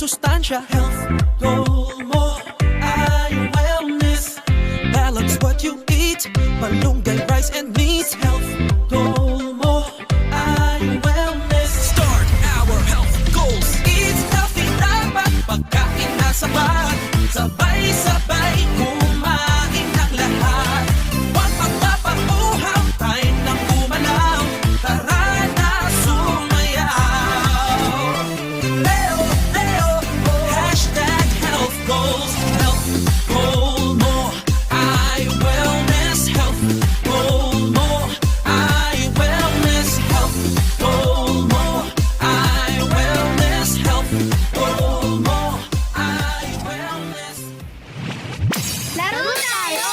sustansya. Health goal mo ay wellness. Balance what you eat, malunggay, rice and meat. Health goal mo ay wellness. Start our health goals. Eat healthy, dapat pagkain na sapat. Sabay-sabay kumain ng lahat. Huwag magpapauhaw, tayo ng umalaw. Tara na sumayaw. Leo, Leo, hashtag health goals. Health goal mo ay wellness. Health goal mo ay wellness. Health goal mo ay wellness. Health goal mo ay wellness. Laro tayo!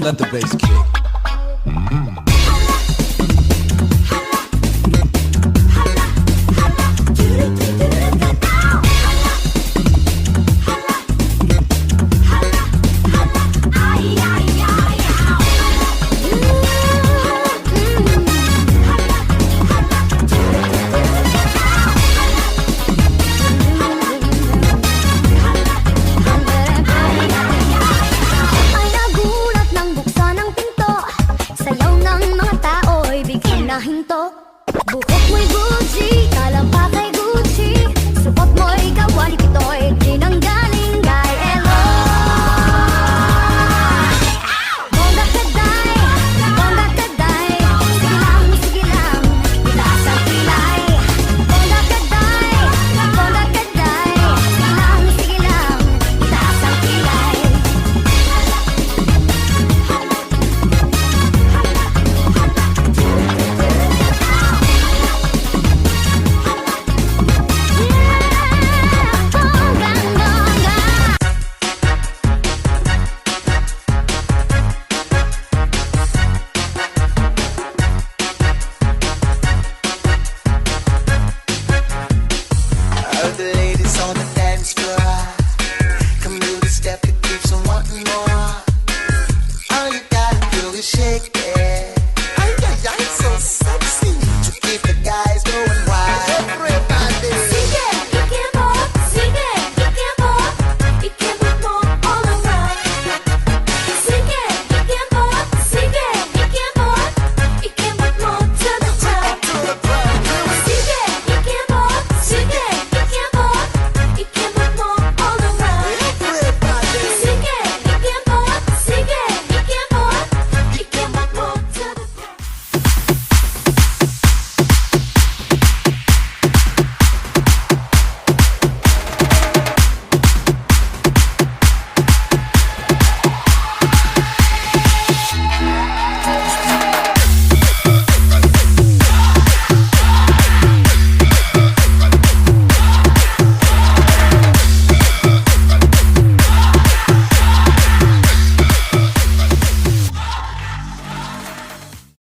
Let the bass kick. Ay nagulat nang buksan ang pinto. Sayaw ng mga tao'y biglang nahinto. Buhok mo'y Gucci, talampa kay Gucci. Suot mo'y kawali, ito'y dinanggaling kay Eloy. Bongga kaday, bongga kaday. Sige lang, itaas ang kilay. Bongga kaday, bongga kaday. Sige lang, itaas ang kilay. I